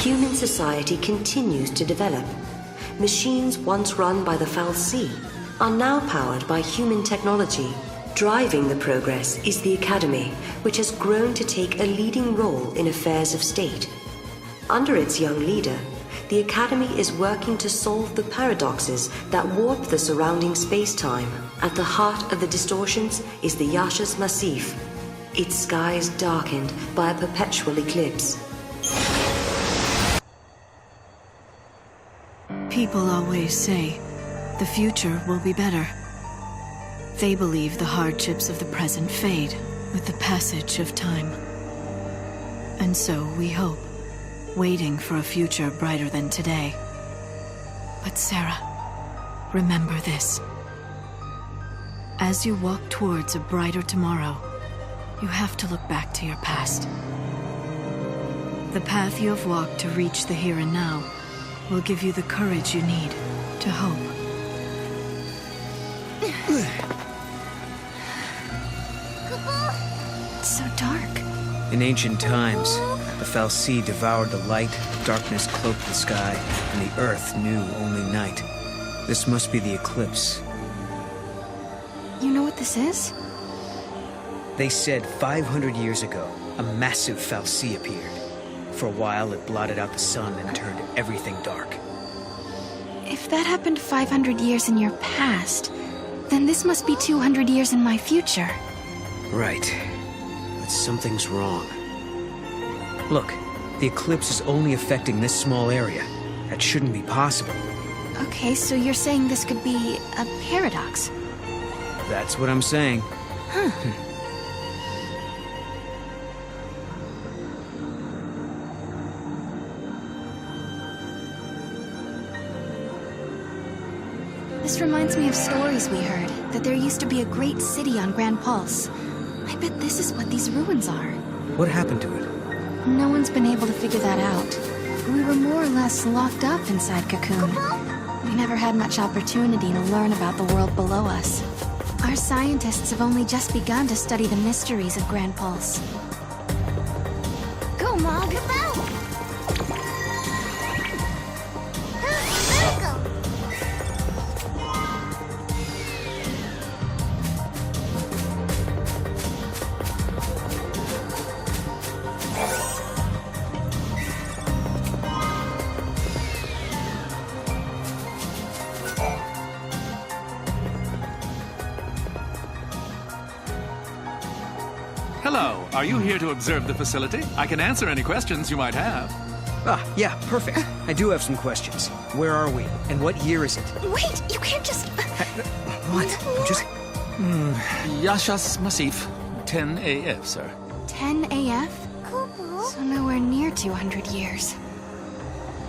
human society continues to develop. Machines once run by the Fal'Cie are now powered by human technology. Driving the progress is the Academy, which has grown to take a leading role in affairs of state. Under its young leader, the Academy is working to solve the paradoxes that warp the surrounding space-time. At the heart of the distortions is the Yashchas Massif, its skies darkened by a perpetual eclipse. People always say, the future will be better. They believe the hardships of the present fade with the passage of time. And so we hope, waiting for a future brighter than today. But Sarah, remember this. As you walk towards a brighter tomorrow, you have to look back to your past. The path you have walked to reach the here and now will give you the courage you need to hope. It's so dark. In ancient times, the Fal'Cie devoured the light, darkness cloaked the sky, and the earth knew only night. This must be the eclipse. You know what this is? They said 500 years ago, a massive Fal'Cie appeared. For a while, it blotted out the sun and turned everything dark. If that happened 500 years in your past, then this must be 200 years in my future. Right. But something's wrong. Look, the eclipse is only affecting this small area. That shouldn't be possible. Okay, so you're saying this could be a paradox? That's what I'm saying. Huh. This reminds me of stories we heard, that there used to be a great city on Grand Pulse. I bet this is what these ruins are. What happened to it? No one's been able to figure that out. We were more or less locked up inside Cocoon. We never had much opportunity to learn about the world below us. Our scientists have only just begun to study the mysteries of Grand Pulse. Go, Mog! Hello, are you here to observe the facility? I can answer any questions you might have. Ah, yeah, perfect. I do have some questions. Where are we? And what year is it? Wait, you can't just... What? I'm just... Yashchas Massif, 10 AF, sir. 10 AF? So nowhere near 200 years.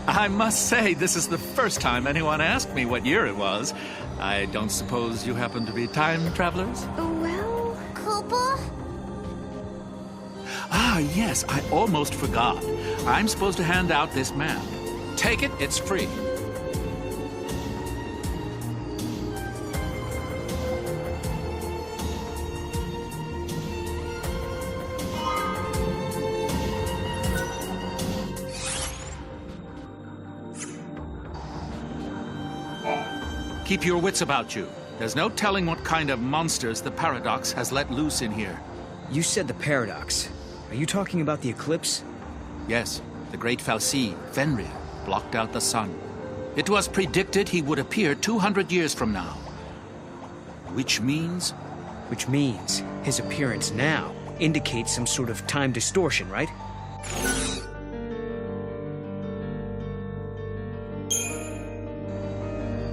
I must say, this is the first time anyone asked me what year it was. I don't suppose you happen to be time travelers? Well... Koopa? Ah, yes, I almost forgot. I'm supposed to hand out this map. Take it, it's free. Keep your wits about you. There's no telling what kind of monsters the Paradox has let loose in here. You said the paradox. Are you talking about the eclipse? Yes, the great Fal'Cie, Fenril, blocked out the sun. It was predicted he would appear 200 years from now. Which means? Which means his appearance now indicates some sort of time distortion, right?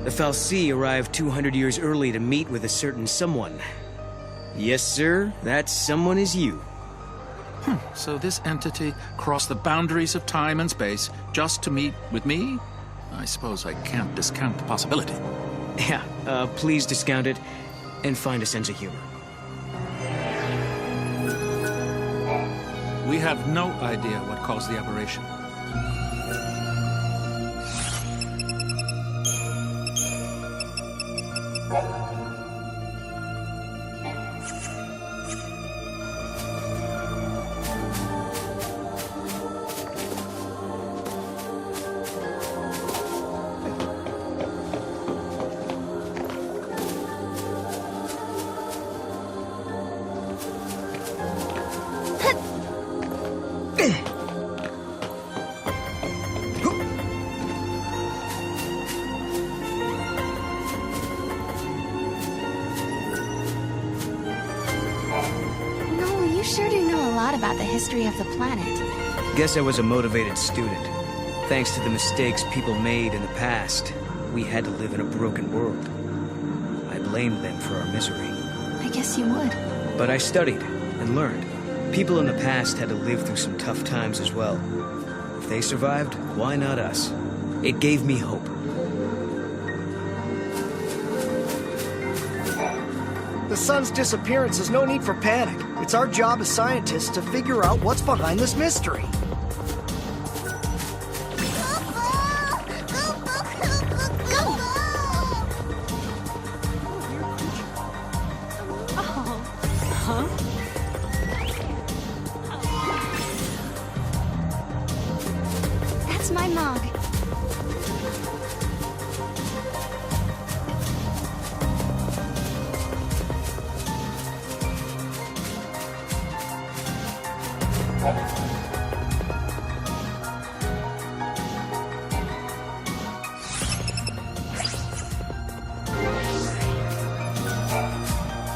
The Fal'Cie arrived 200 years early to meet with a certain someone. Yes, sir, that someone is you. So this entity crossed the boundaries of time and space just to meet with me? I suppose I can't discount the possibility. Yeah, please discount it and find a sense of humor. We have no idea what caused the aberration. No, you sure do know a lot about the history of the planet. Guess I was a motivated student. Thanks to the mistakes people made in the past, we had to live in a broken world. I blamed them for our misery. I guess you would. But I studied and learned. People in the past had to live through some tough times as well. If they survived, why not us? It gave me hope. The sun's disappearance is no need for panic. It's our job as scientists to figure out what's behind this mystery. That's my mug.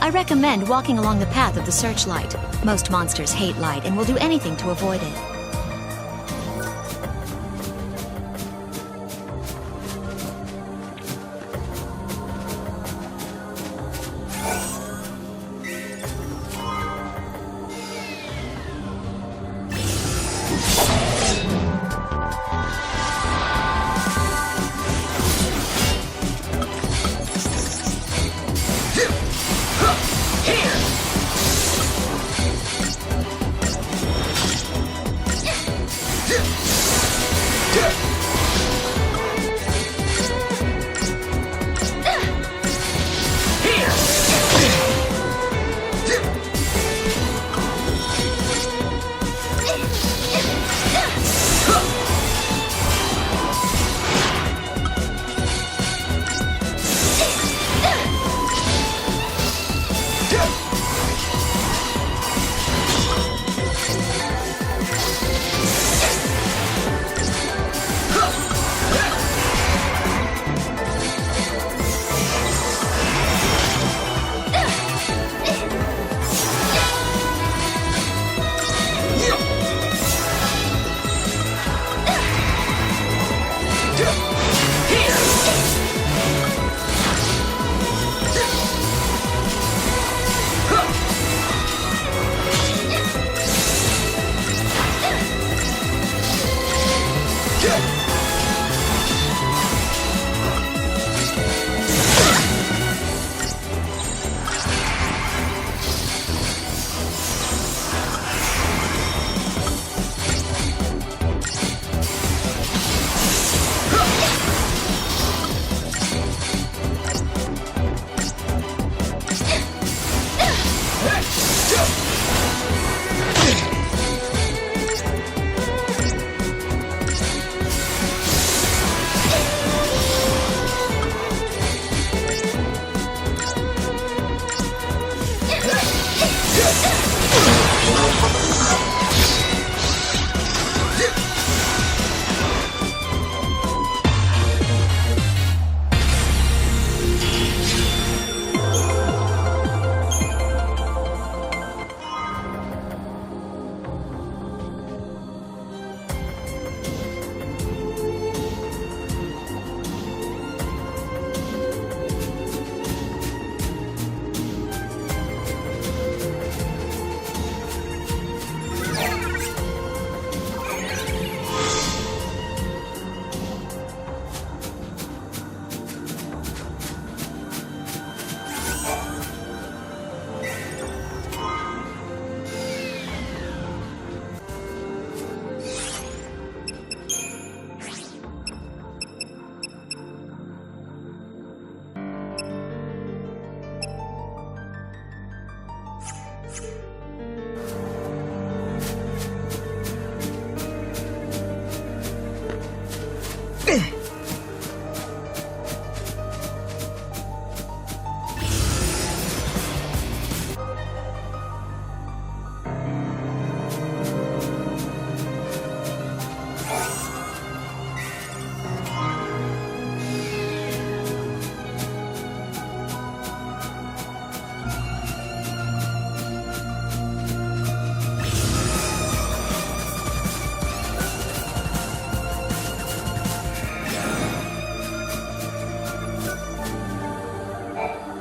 I recommend walking along the path of the searchlight. Most monsters hate light and will do anything to avoid it.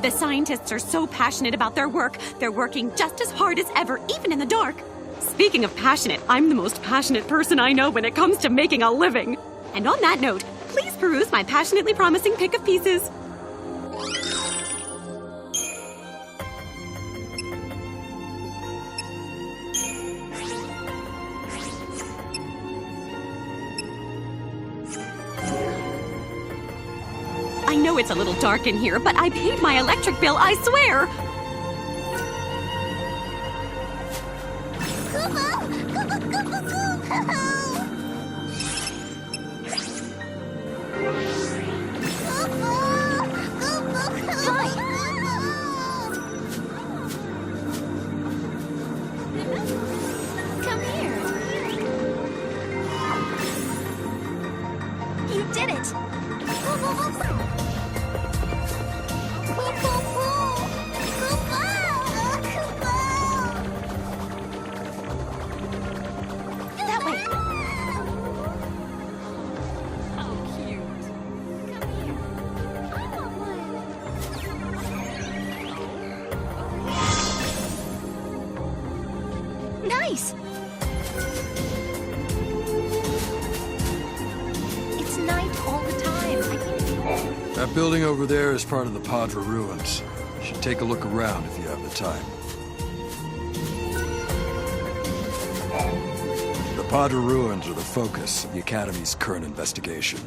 The scientists are so passionate about their work, they're working just as hard as ever, even in the dark. Speaking of passionate, I'm the most passionate person I know when it comes to making a living. And on that note, please peruse my passionately promising pick of pieces. I know it's a little dark in here, but I paid my electric bill, I swear! Come here. You did it. That way. How cute. Come here. I want one. Nice. It's night all the time. That building over there is part of the Paddra ruins. You should take a look around if you have the time. The Paddra ruins are the focus of the Academy's current investigation.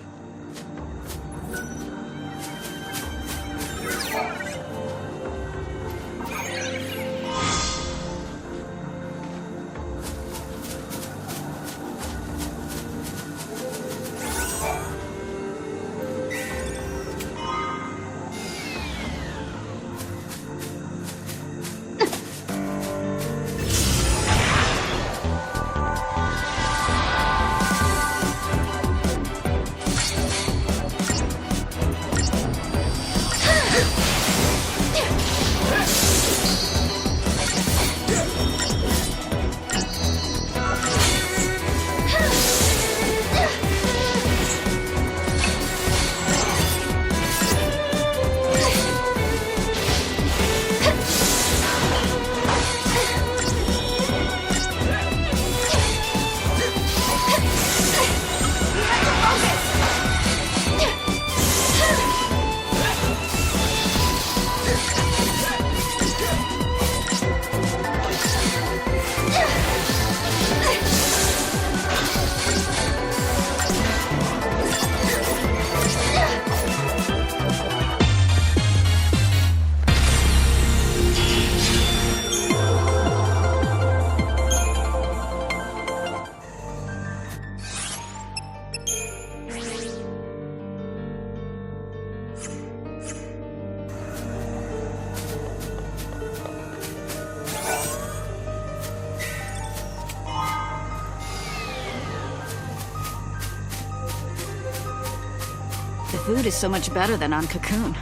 The food is so much better than on Cocoon.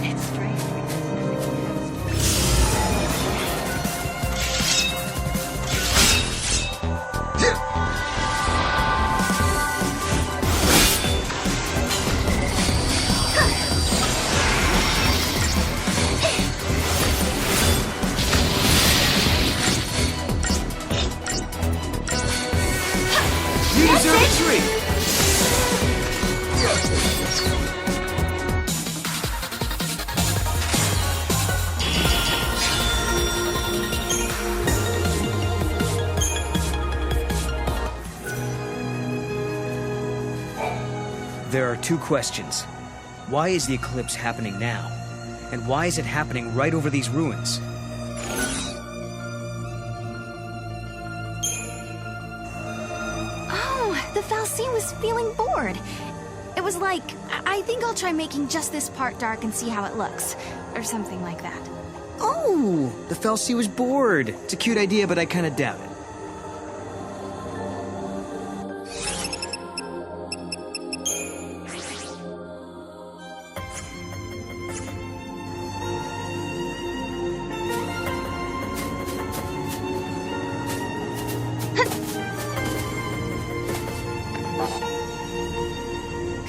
It's strange. You deserve a treat! There are two questions. Why is the eclipse happening now? And why is it happening right over these ruins? Oh, the Fal'Cie was feeling bored. It was like, I think I'll try making just this part dark and see how it looks. Or something like that. Oh, the Fal'Cie was bored. It's a cute idea, but I kind of doubt it.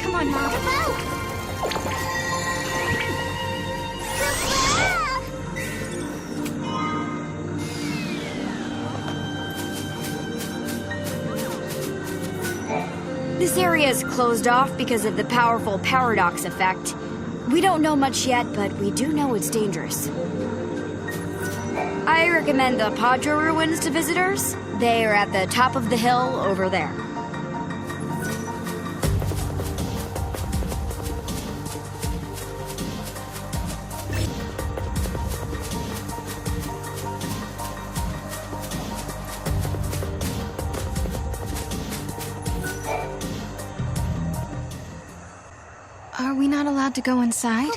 Come on, Mom. This area is closed off because of the powerful paradox effect. We don't know much yet, but we do know it's dangerous. I recommend the Paddra ruins to visitors. They are at the top of the hill over there. Are we not allowed to go inside?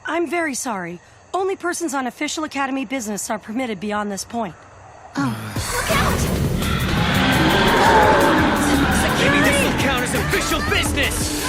I'm very sorry. Only persons on official Academy business are permitted beyond this point. Oh. Look out! Maybe this will count as official business!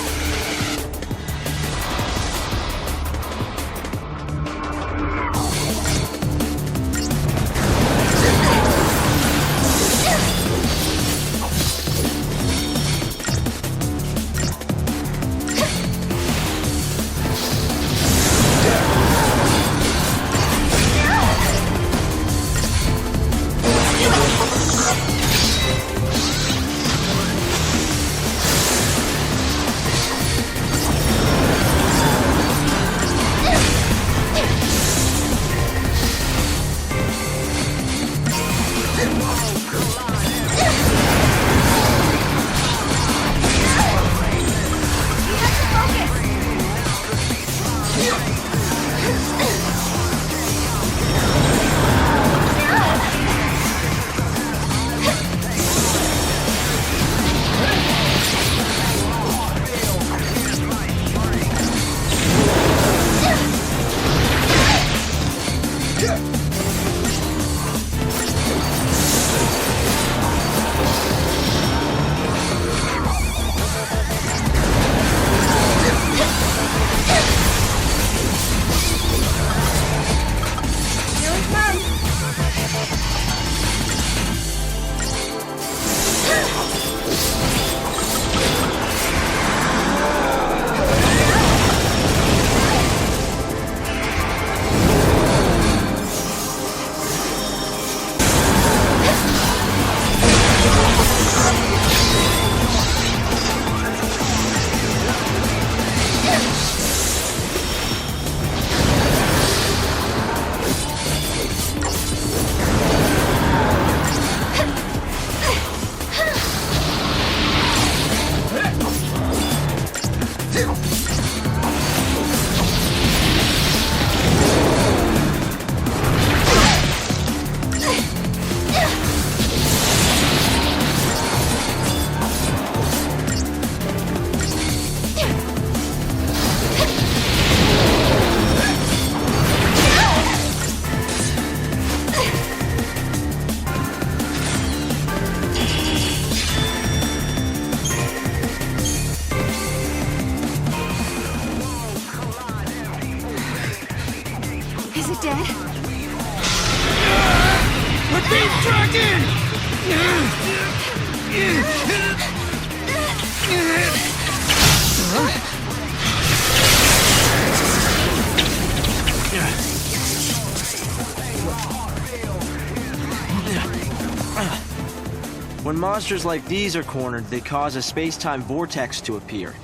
When monsters like these are cornered, they cause a space-time vortex to appear.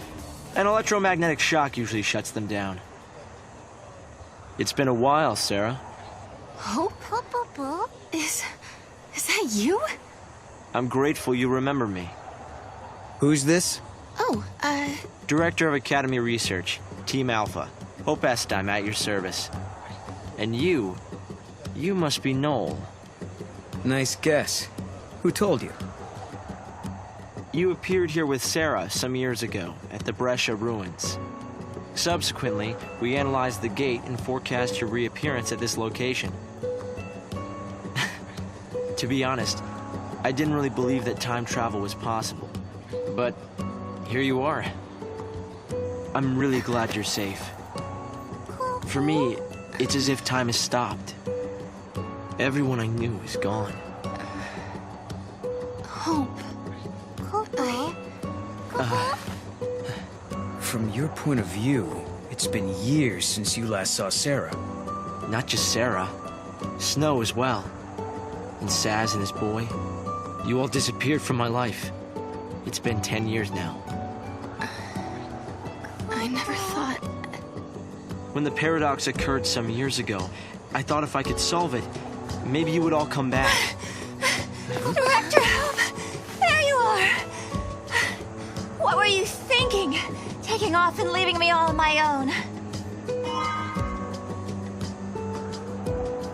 An electromagnetic shock usually shuts them down. It's been a while, Sarah. Hope? Is that you? I'm grateful you remember me. Who's this? Oh, Director of Academy Research, Team Alpha. Hope Est, I'm at your service. And you must be Noel. Nice guess. Who told you? You appeared here with Sarah some years ago at the Brescia ruins. Subsequently, we analyzed the gate and forecast your reappearance at this location. To be honest, I didn't really believe that time travel was possible. But here you are. I'm really glad you're safe. For me, it's as if time has stopped. Everyone I knew is gone. Hope. From your point of view, it's been years since you last saw Sarah. Not just Sarah. Snow as well. And Saz and his boy. You all disappeared from my life. It's been 10 years now. never thought... When the paradox occurred some years ago, I thought if I could solve it, maybe you would all come back. Director Hope! There you are! What were you thinking? Taking off and leaving me all on my own.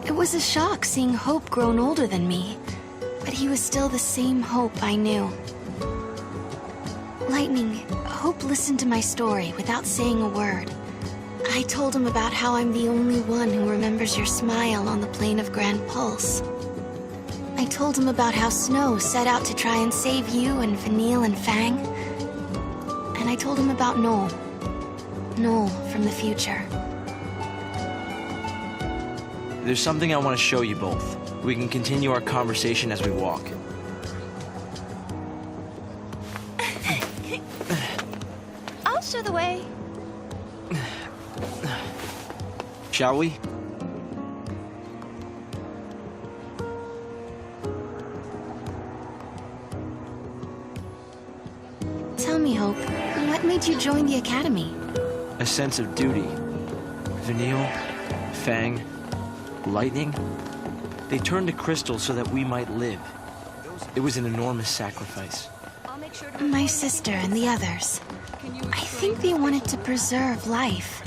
It was a shock seeing Hope grown older than me, but he was still the same Hope I knew. Lightning, Hope listened to my story without saying a word. I told him about how I'm the only one who remembers your smile on the plain of Grand Pulse. I told him about how Snow set out to try and save you and Vanille and Fang. And I told him about Noel. Noel from the future. There's something I want to show you both. We can continue our conversation as we walk. I'll show the way. Shall we? Tell me, Hope, what made you join the Academy? A sense of duty. Vanille, Fang, Lightning, they turned to crystal so that we might live. It was an enormous sacrifice. My sister and the others. I think they wanted to preserve life.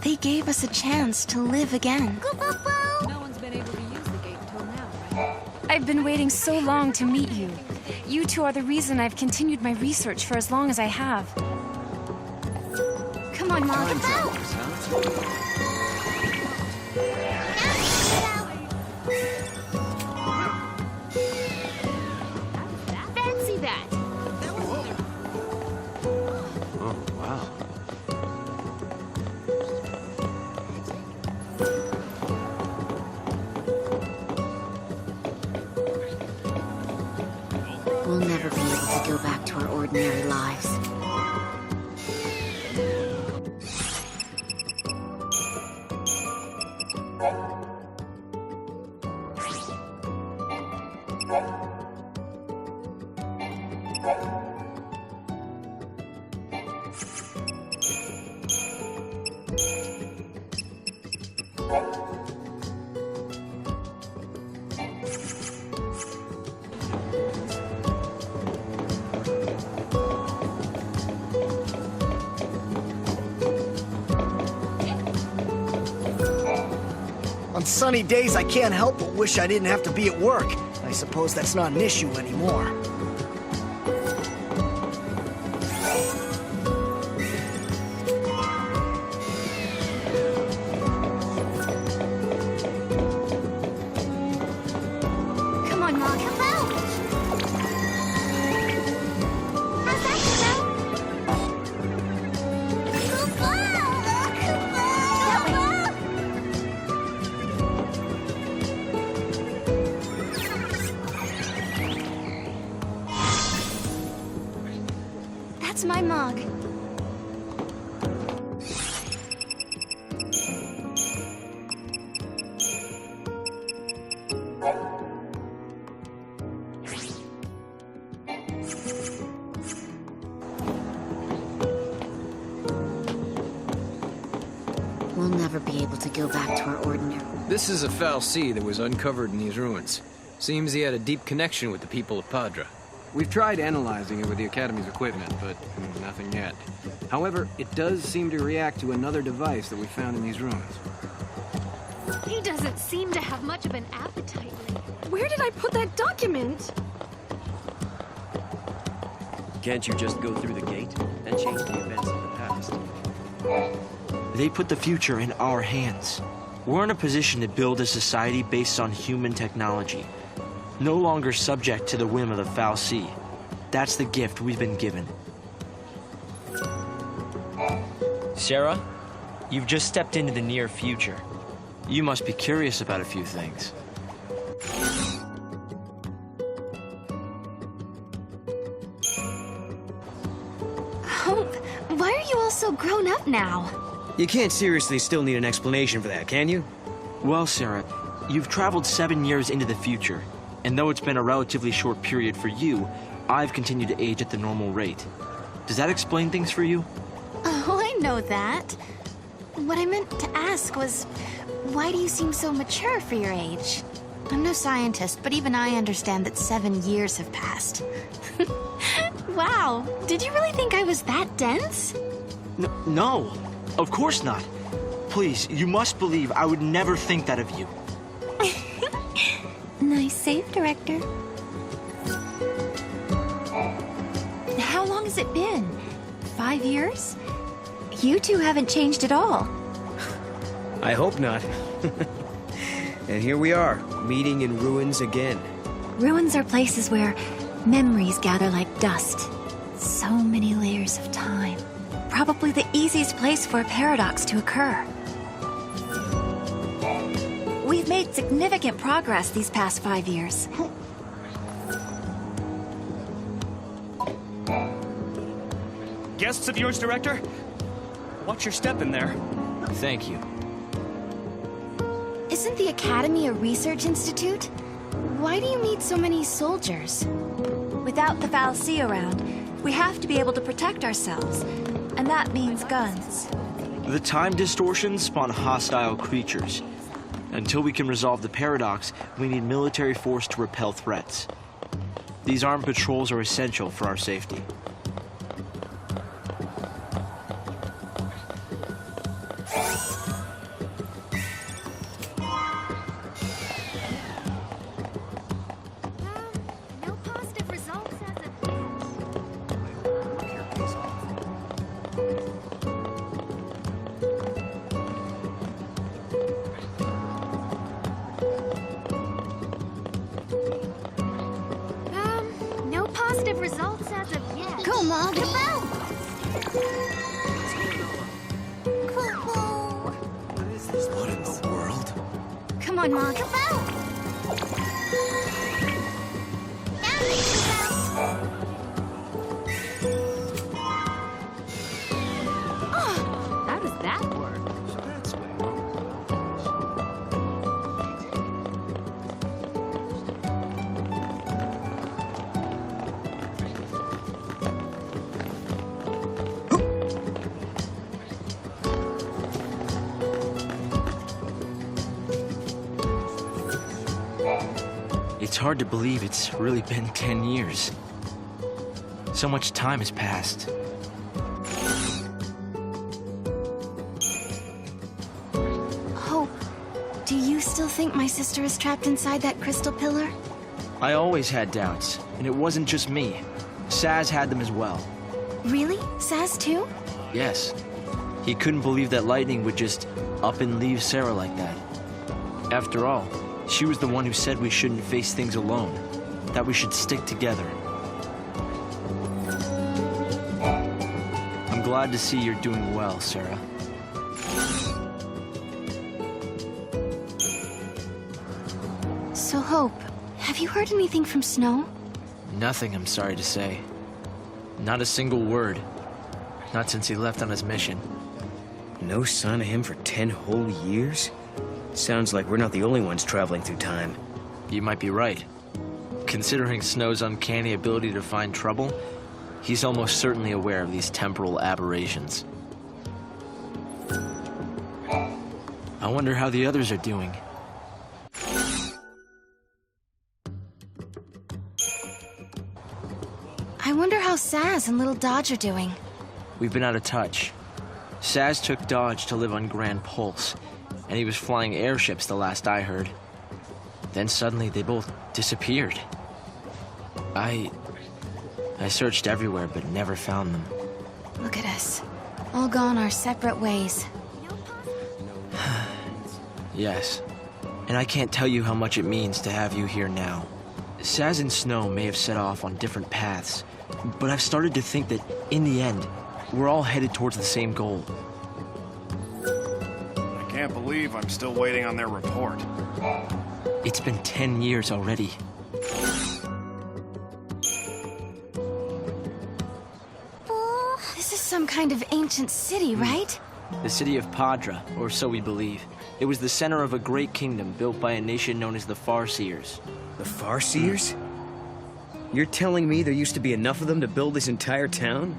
They gave us a chance to live again. No one's been able to use the gate until now, right? I've been waiting so long to meet you. You two are the reason I've continued my research for as long as I have. Come on, Mom. Fancy that! Oh, wow. We'll never be able to go back to our ordinary lives. On sunny days, I can't help but wish I didn't have to be at work. I suppose that's not an issue anymore. Come on, Mom. Come out! How's that, That's my mug. We'll never be able to go back to our ordinary... This is a fal'Cie that was uncovered in these ruins. Seems he had a deep connection with the people of Paddra. We've tried analyzing it with the Academy's equipment, but nothing yet. However, it does seem to react to another device that we found in these ruins. He doesn't seem to have much of an appetite. Where did I put that document? Can't you just go through the gate and change the events of the past? They put the future in our hands. We're in a position to build a society based on human technology, no longer subject to the whim of the fal'Cie. That's the gift we've been given. Sarah, you've just stepped into the near future. You must be curious about a few things. Hope, why are you all so grown up now? You can't seriously still need an explanation for that, can you? Well, Sarah, you've traveled 7 years into the future, and though it's been a relatively short period for you, I've continued to age at the normal rate. Does that explain things for you? Oh, I know that. What I meant to ask was, why do you seem so mature for your age? I'm no scientist, but even I understand that 7 years have passed. Wow, did you really think I was that dense? No, of course not. Please, you must believe I would never think that of you. Nice save, Director. How long has it been? 5 years? You two haven't changed at all. I hope not. And here we are, meeting in ruins again. Ruins are places where memories gather like dust. So many layers of time. Probably the easiest place for a paradox to occur. We've made significant progress these past 5 years. Guests of yours, Director? Watch your step in there. Thank you. Isn't the Academy a research institute? Why do you need so many soldiers? Without the fal'Cie around, we have to be able to protect ourselves. And that means guns. The time distortions spawn hostile creatures. Until we can resolve the paradox, we need military force to repel threats. These armed patrols are essential for our safety. No positive results as of yet. No positive results as of yet. Go, Mom. What in the world? Come on, Mom. How does that work? It's hard to believe it's really been 10 years. So much time has passed. Hope, do you still think my sister is trapped inside that crystal pillar? I always had doubts, and it wasn't just me. Saz had them as well. Really? Saz too? Yes. He couldn't believe that lightning would just up and leave Sarah like that. After all, she was the one who said we shouldn't face things alone, that we should stick together. I'm glad to see you're doing well, Sarah. So, Hope, have you heard anything from Snow? Nothing, I'm sorry to say. Not a single word. Not since he left on his mission. No sign of him for 10 whole years? Sounds like we're not the only ones traveling through time. You might be right. Considering Snow's uncanny ability to find trouble, he's almost certainly aware of these temporal aberrations. I wonder how the others are doing. I wonder how Saz and Little Dodge are doing. We've been out of touch. Saz took Dodge to live on Grand Pulse, and he was flying airships the last I heard. Then suddenly they both disappeared. I searched everywhere but never found them. Look at us. All gone our separate ways. Yes. And I can't tell you how much it means to have you here now. Saz and Snow may have set off on different paths, but I've started to think that, in the end, we're all headed towards the same goal. I can't believe I'm still waiting on their report. It's been 10 years already. This is some kind of ancient city, right? The city of Paddra, or so we believe. It was the center of a great kingdom built by a nation known as the Farseers. The Farseers? You're telling me there used to be enough of them to build this entire town?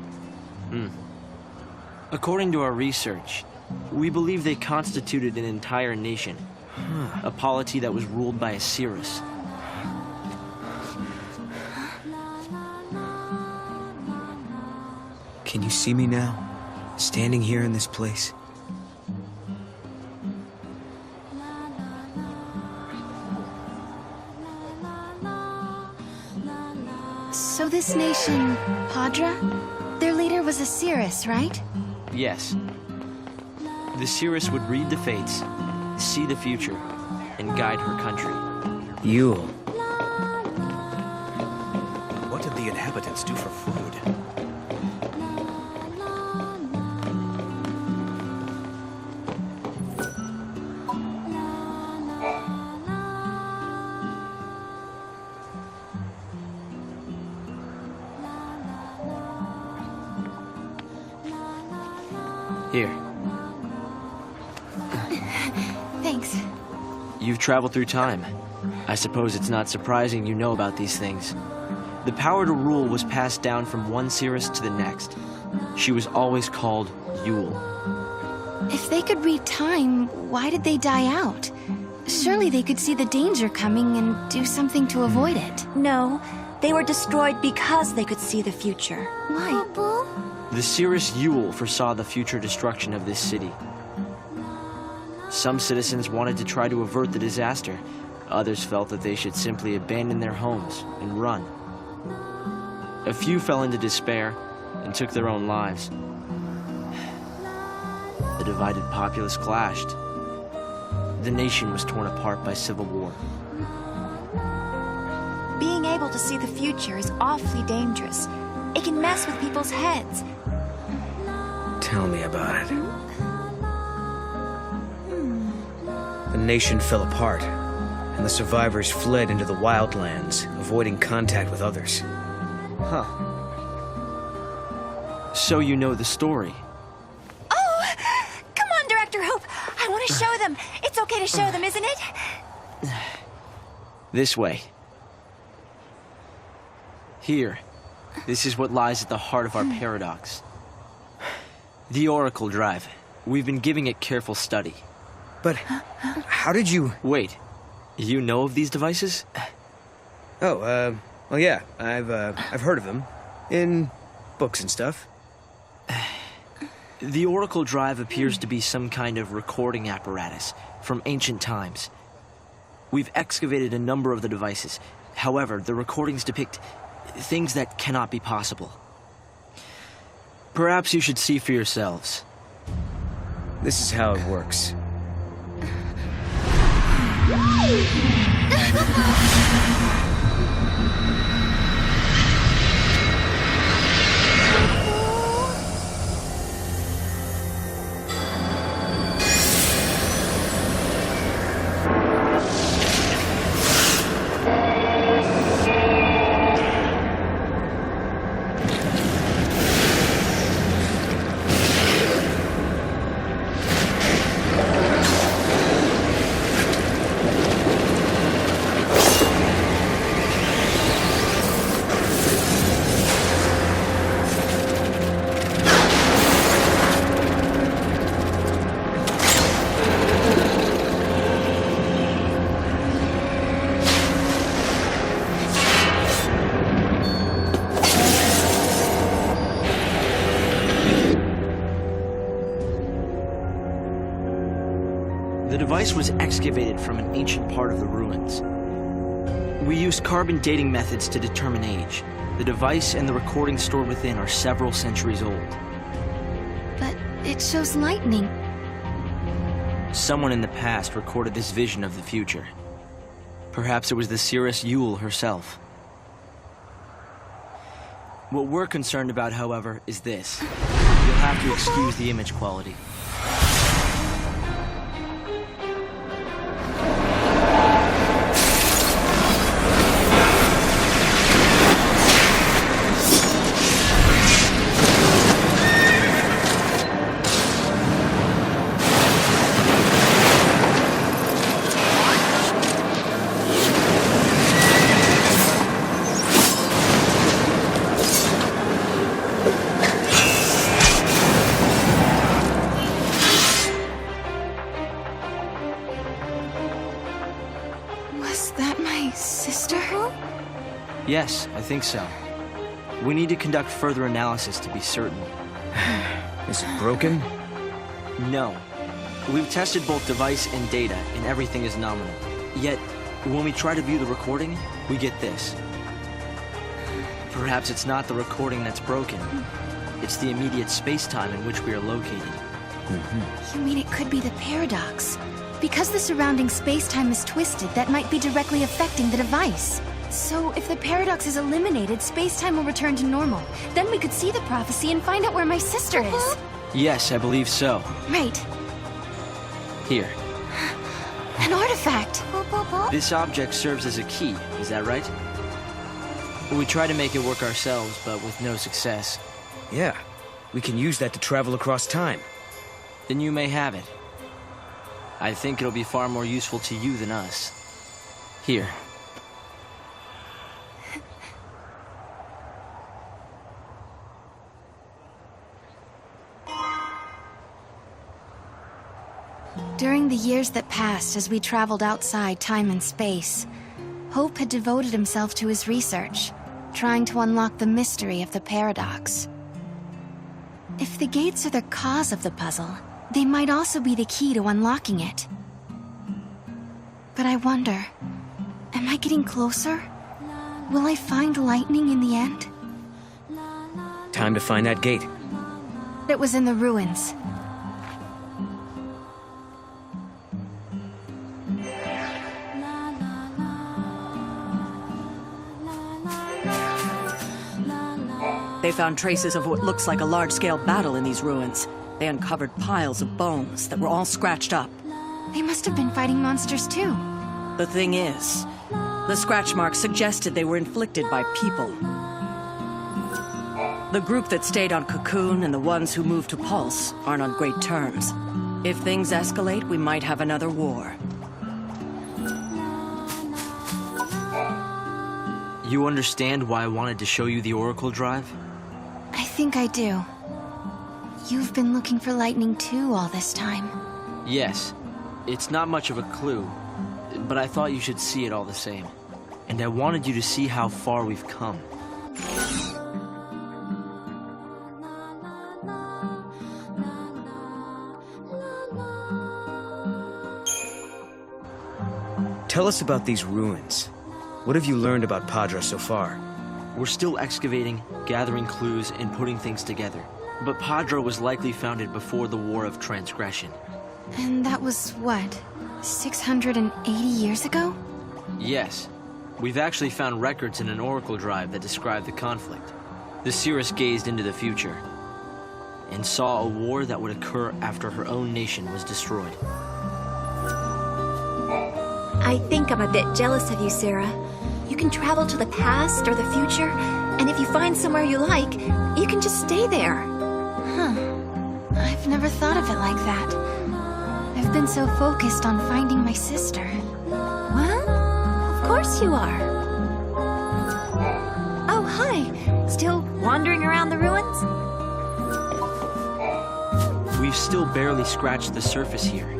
According to our research, we believe they constituted an entire nation. A polity that was ruled by a Cirrus. Can you see me now? Standing here in this place? So this nation, Paddra? Their leader was a Cirrus, right? Yes. The Cirrus would read the fates, see the future, and guide her country. Yule. What did the inhabitants do for food? Here. Thanks. You've traveled through time. I suppose it's not surprising you know about these things. The power to rule was passed down from one Cirrus to the next. She was always called Yule. If they could read time, why did they die out? Surely they could see the danger coming and do something to avoid it. No, they were destroyed because they could see the future. Why? The Cirrus Yule foresaw the future destruction of this city. Some citizens wanted to try to avert the disaster. Others felt that they should simply abandon their homes and run. A few fell into despair and took their own lives. The divided populace clashed. The nation was torn apart by civil war. Being able to see the future is awfully dangerous. It can mess with people's heads. Tell me about it. The nation fell apart, and the survivors fled into the wildlands, avoiding contact with others. Huh. So you know the story. Oh! Come on, Director Hope! I want to show them! It's okay to show them, isn't it? This way. Here. This is what lies at the heart of our paradox. The Oracle Drive. We've been giving it careful study. But how did you... Wait. You know of these devices? Oh, well, yeah. I've heard of them. In books and stuff. The Oracle Drive appears to be some kind of recording apparatus from ancient times. We've excavated a number of the devices. However, the recordings depict things that cannot be possible. Perhaps you should see for yourselves. This is how it works. The device was excavated from an ancient part of the ruins. We used carbon dating methods to determine age. The device and the recordings stored within are several centuries old. But it shows lightning. Someone in the past recorded this vision of the future. Perhaps it was the Cirrus Yule herself. What we're concerned about, however, is this. You'll have to excuse the image quality. so? Yes, I think so. We need to conduct further analysis to be certain. Is it broken? No. We've tested both device and data, and everything is nominal. Yet, when we try to view the recording, we get this. Perhaps it's not the recording that's broken. It's the immediate space-time in which we are located. You mean it could be the paradox? Because the surrounding space-time is twisted, that might be directly affecting the device. So, if the paradox is eliminated, space-time will return to normal. Then we could see the prophecy and find out where my sister is. Yes, I believe so. Right. Here. An artifact! This object serves as a key, is that right? We tried to make it work ourselves, but with no success. Yeah, we can use that to travel across time. Then you may have it. I think it'll be far more useful to you than us. Here. During the years that passed as we traveled outside time and space, Hope had devoted himself to his research, trying to unlock the mystery of the paradox. If the gates are the cause of the puzzle, they might also be the key to unlocking it. But I wonder, am I getting closer? Will I find lightning in the end? Time to find that gate. It was in the ruins. They found traces of what looks like a large-scale battle in these ruins. They uncovered piles of bones that were all scratched up. They must have been fighting monsters too. The thing is, the scratch marks suggested they were inflicted by people. The group that stayed on Cocoon and the ones who moved to Pulse aren't on great terms. If things escalate, we might have another war. You understand why I wanted to show you the Oracle Drive? I think I do. You've been looking for lightning too all this time. Yes. It's not much of a clue, but I thought you should see it all the same. And I wanted you to see how far we've come. Tell us about these ruins. What have you learned about Paddra so far? We're still excavating, gathering clues, and putting things together. But Paddra was likely founded before the War of Transgression. And that was, what, 680 years ago? Yes. We've actually found records in an Oracle Drive that describe the conflict. The seeress gazed into the future and saw a war that would occur after her own nation was destroyed. I think I'm a bit jealous of you, Sarah. You can travel to the past or the future, and if you find somewhere you like, you can just stay there. Huh. I've never thought of it like that. I've been so focused on finding my sister. What? Of course you are. Oh, hi. Still wandering around the ruins? We've still barely scratched the surface here.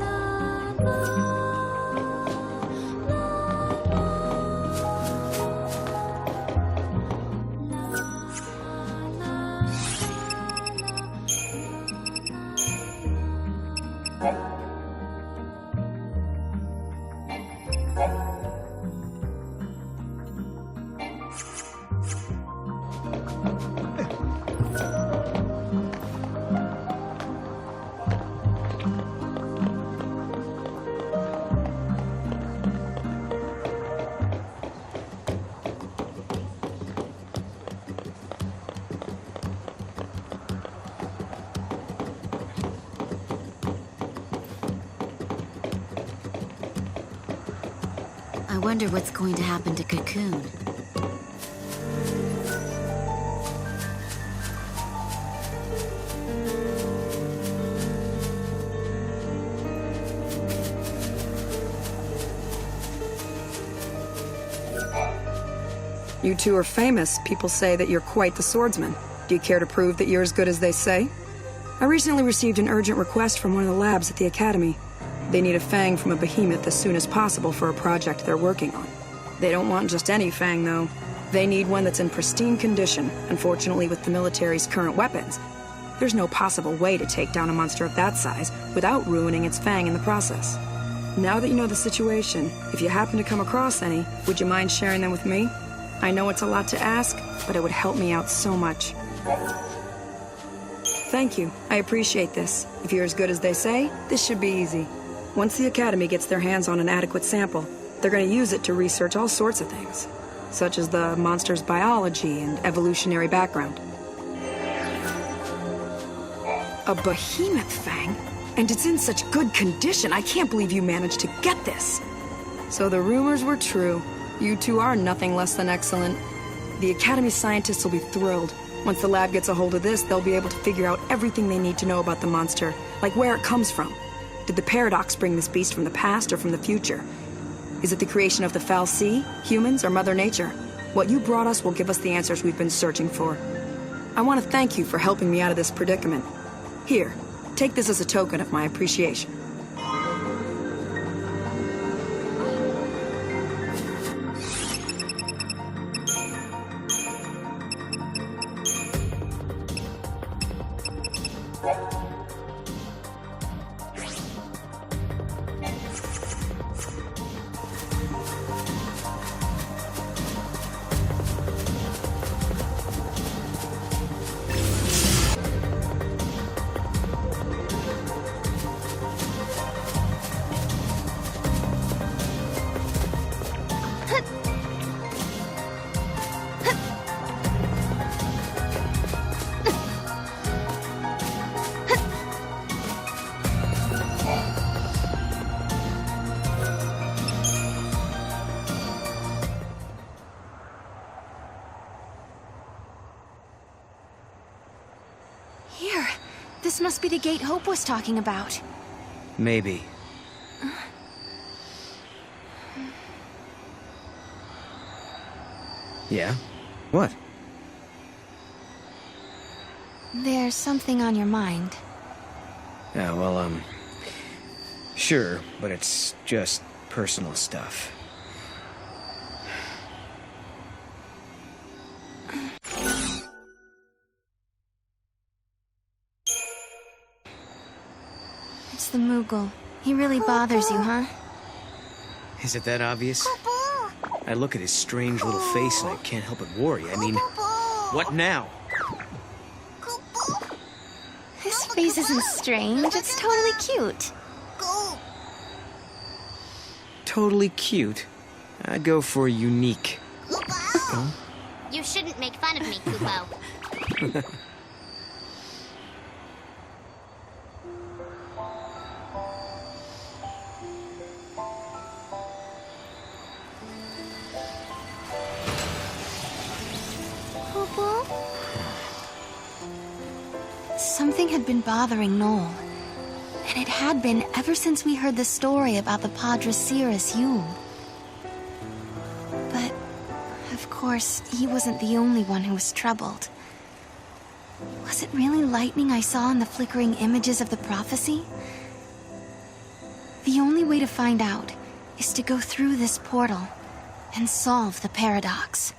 I wonder what's going to happen to Cocoon. You two are famous. People say that you're quite the swordsman. Do you care to prove that you're as good as they say? I recently received an urgent request from one of the labs at the Academy. They need a fang from a behemoth as soon as possible for a project they're working on. They don't want just any fang, though. They need one that's in pristine condition. Unfortunately, with the military's current weapons, there's no possible way to take down a monster of that size without ruining its fang in the process. Now that you know the situation, if you happen to come across any, would you mind sharing them with me? I know it's a lot to ask, but it would help me out so much. Thank you. I appreciate this. If you're as good as they say, this should be easy. Once the Academy gets their hands on an adequate sample, they're going to use it to research all sorts of things, such as the monster's biology and evolutionary background. A behemoth fang? And it's in such good condition, I can't believe you managed to get this. So the rumors were true. You two are nothing less than excellent. The Academy scientists will be thrilled. Once the lab gets a hold of this, they'll be able to figure out everything they need to know about the monster, like where it comes from. Did the Paradox bring this beast from the past or from the future? Is it the creation of the Foul Sea, humans, or Mother Nature? What you brought us will give us the answers we've been searching for. I want to thank you for helping me out of this predicament. Here, take this as a token of my appreciation. This must be the gate Hope was talking about. Maybe. Yeah? What? There's something on your mind. Yeah, well, sure, but it's just personal stuff. It's the Moogle. He really bothers you, huh? Is it that obvious? I look at his strange little face and I can't help but worry. I mean, what now? His face isn't strange. It's totally cute. Totally cute? I'd go for unique. Kupo! You shouldn't make fun of me, Kupo. Something had been bothering Noel. And it had been ever since we heard the story about the Padre Cirrus Yule. But, of course, he wasn't the only one who was troubled. Was it really lightning I saw in the flickering images of the prophecy? The only way to find out is to go through this portal and solve the paradox.